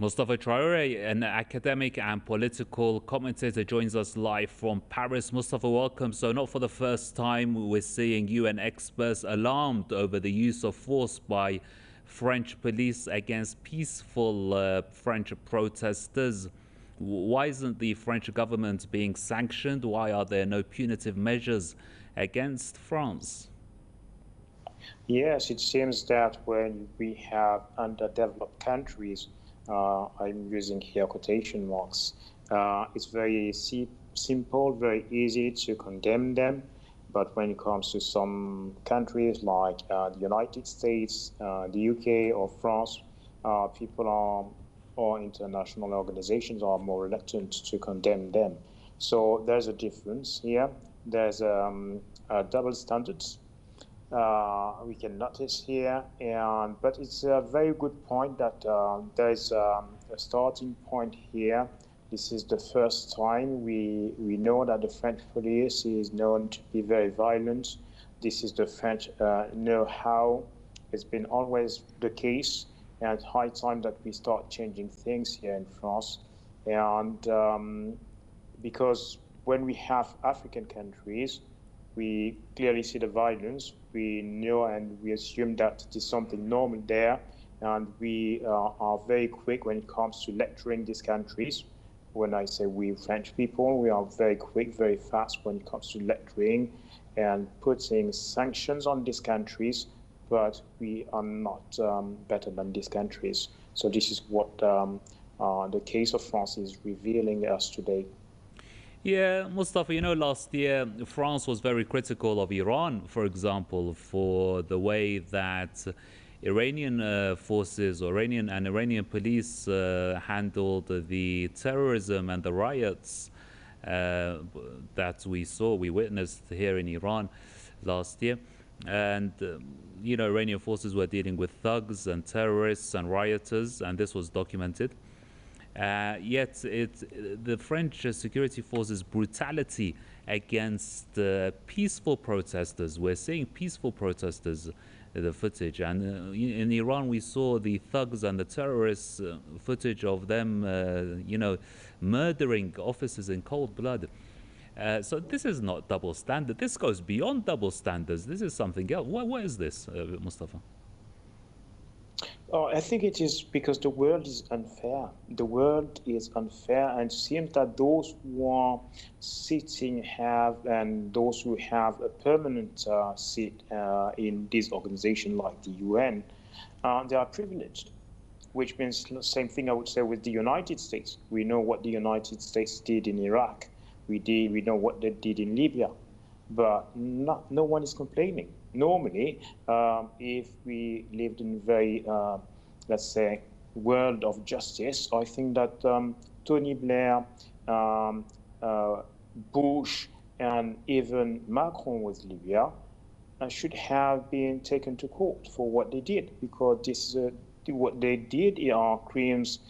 Mustafa Traore, an academic and political commentator, joins us live from Paris. Mustafa, welcome. So, not for the first time, we're seeing UN experts alarmed over the use of force by French police against peaceful French protesters. Why isn't the French government being sanctioned? Why are there no punitive measures against France? Yes, it seems that when we have underdeveloped countries, I'm using here quotation marks, it's very simple, very easy to condemn them. But when it comes to some countries like the United States, the UK, or France, people are, or international organizations are more reluctant to condemn them. So there's a difference here. There's a double standards we can notice here. And but it's a very good point that there is a starting point here. This is the first time we know that the French police is known to be very violent. This is the French know-how. It's been always the case, and it's high time that we start changing things here in France. And because when we have African countries, we clearly see the violence. We know and we assume that it is something normal there, and we are very quick when it comes to lecturing these countries. When I say we French people, we are very quick, very fast when it comes to lecturing and putting sanctions on these countries, but we are not better than these countries. So this is what the case of France is revealing us today. Yeah, Mustafa, last year France was very critical of Iran, for example, for the way that Iranian forces, Iranian police handled the terrorism and the riots that we witnessed here in Iran last year. And, Iranian forces were dealing with thugs and terrorists and rioters, and this was documented. Yet the French security forces' brutality against peaceful protesters. We're seeing peaceful protesters, the footage. And in Iran, we saw the thugs and the terrorists footage of them, murdering officers in cold blood. So this is not double standard. This goes beyond double standards. This is something else. What is this, Mustafa? Oh, I think it is because the world is unfair. The world is unfair, and it seems that those who are sitting have, and those who have a permanent seat in this organization like the UN, they are privileged, which means the same thing I would say with the United States. We know what the United States did in Iraq. We know what they did in Libya, but no one is complaining. Normally, if we lived in a very, let's say, world of justice, I think that Tony Blair, um, uh, Bush, and even Macron with Libya should have been taken to court for what they did, because this what they did are crimes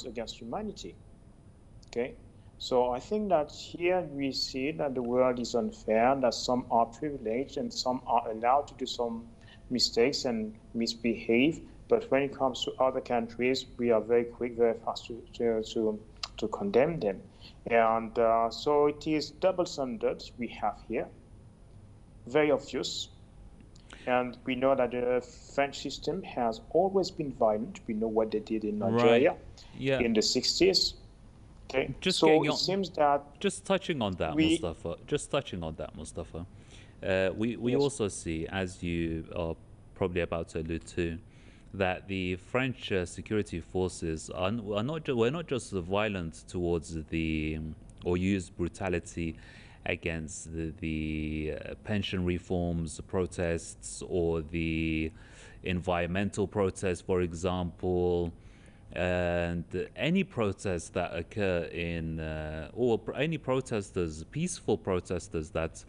against humanity. Okay, so I think that here we see that the world is unfair, that some are privileged and some are allowed to do some mistakes and misbehave. But when it comes to other countries, we are very quick, very fast to condemn them. And so it is double standards we have here, very obvious. And we know that the French system has always been violent. We know what they did in Right. Nigeria Yeah. in the 60s. Okay, Just so getting it on, seems that just touching on that, we, Mustafa. Just touching on that, Mustafa. We yes, also see, as you are probably about to allude to, that the French security forces are not were not just violent towards the or use brutality against the pension reforms protests or the environmental protests, for example, and any protests that occur in or any protesters, peaceful protesters that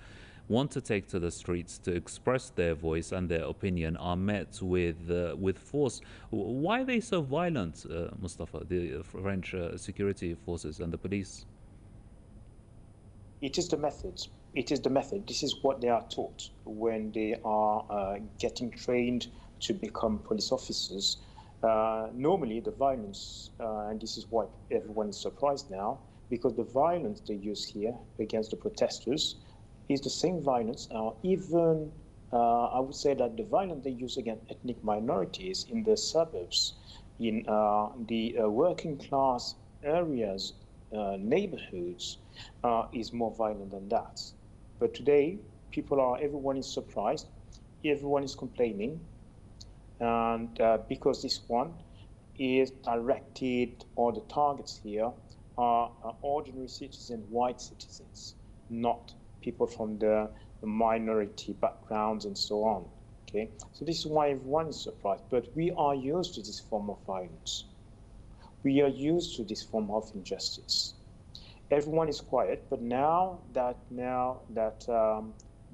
want to take to the streets to express their voice and their opinion are met with force. Why are they so violent, Mustafa? The French security forces and the police. it is the method. It is the method. This is what they are taught when they are getting trained to become police officers. Normally, the violence, and this is why everyone is surprised now, because the violence they use here against the protesters is the same violence, even I would say that the violence they use against ethnic minorities in the suburbs, in the working class areas, neighborhoods, is more violent than that. But today, everyone is surprised, everyone is complaining, and because this one is directed, or the targets here are ordinary citizens, white citizens, not people from the minority backgrounds and so on. Okay, so this is why everyone is surprised. But we are used to this form of violence. We are used to this form of injustice. Everyone is quiet, but now that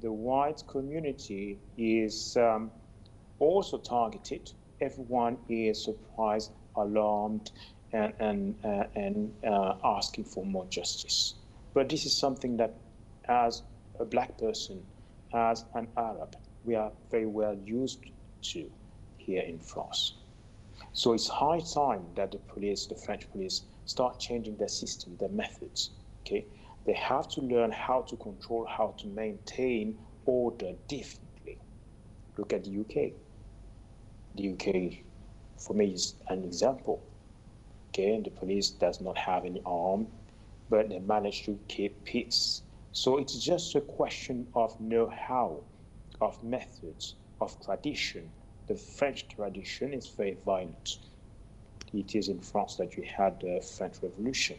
the white community is also targeted, everyone is surprised, alarmed, and asking for more justice. But this is something that, as a black person, as an Arab, we are very well used to here in France. So it's high time that the French police, start changing their system, their methods. Okay, they have to learn how to control, how to maintain order differently. Look at the UK. The UK, for me, is an example. Okay, the police does not have any arm, but they manage to keep peace. So it's just a question of know-how, of methods, of tradition. The French tradition is very violent. It is in France that you had the French Revolution.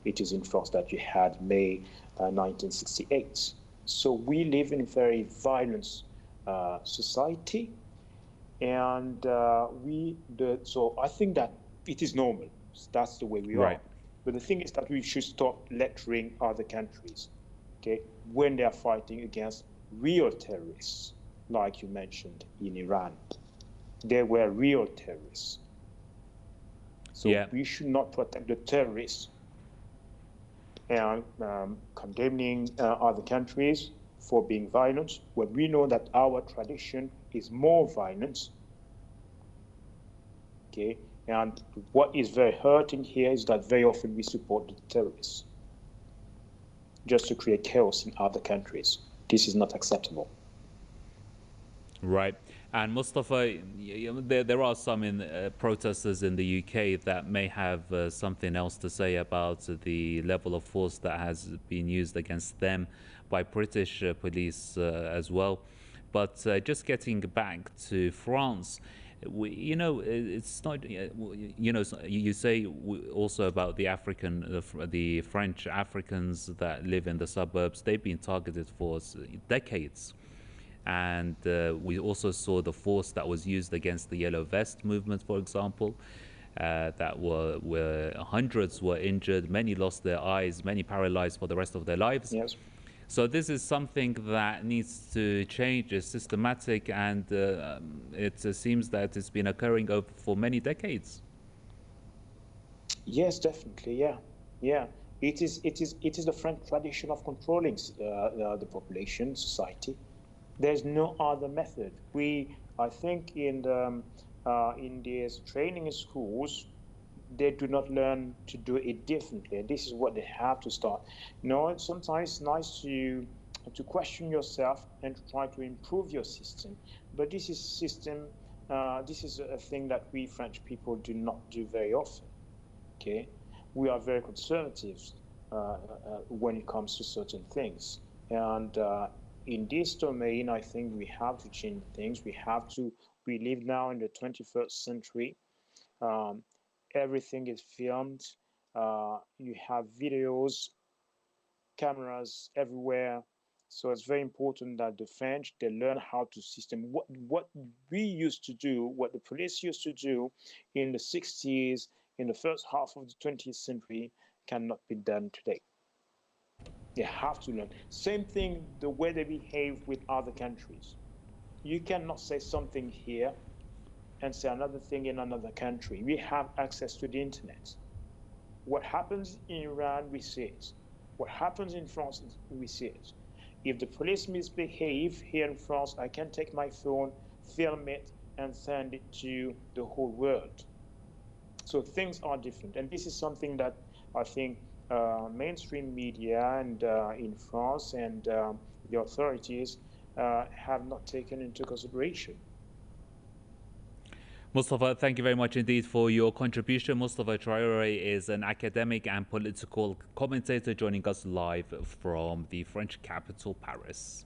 It is in France that you had May 1968. So we live in a very violent society, and so I think that it is normal. That's the way we are. Right. But the thing is that we should stop lecturing other countries, okay, when they are fighting against real terrorists, like you mentioned in Iran. They were real terrorists. So Yeah. we should not protect the terrorists and condemning other countries for being violent when we know that our tradition is more violent. Okay, and what is very hurting here is that very often we support the terrorists just to create chaos in other countries. This is not acceptable. Right. And Mustafa, there are some protesters in the UK that may have something else to say about the level of force that has been used against them by British police as well. But just getting back to France, it's not, you say also about the the French Africans that live in the suburbs, they've been targeted for decades. And we also saw the force that was used against the Yellow Vest movement, for example, that were hundreds were injured, many lost their eyes, many paralyzed for the rest of their lives. Yes. So this is something that needs to change. It's systematic, and it seems that it's been occurring for many decades. Yes, definitely. Yeah, yeah. It is the French tradition of controlling the population, society. There's no other method. I think, in these training schools, they do not learn to do it differently. And this is what they have to start. Sometimes it's nice to question yourself and to try to improve your system. But this is a thing that we French people do not do very often. Okay, we are very conservative when it comes to certain things, and in this domain, I think we have to change things. We live now in the 21st century. Um, Everything is filmed. You have videos, cameras everywhere. So it's very important that the French, they learn how to system what we used to do, what the police used to do in the 60s, in the first half of the 20th century, cannot be done today. They have to learn. Same thing, the way they behave with other countries. You cannot say something here and say another thing in another country. We have access to the internet. What happens in Iran, we see it. What happens in France, we see it. If the police misbehave here in France, I can take my phone, film it, and send it to the whole world. So things are different, and this is something that I think mainstream media and in France and the authorities have not taken into consideration. Mustafa, thank you very much indeed for your contribution. Mustafa Traore is an academic and political commentator joining us live from the French capital, Paris.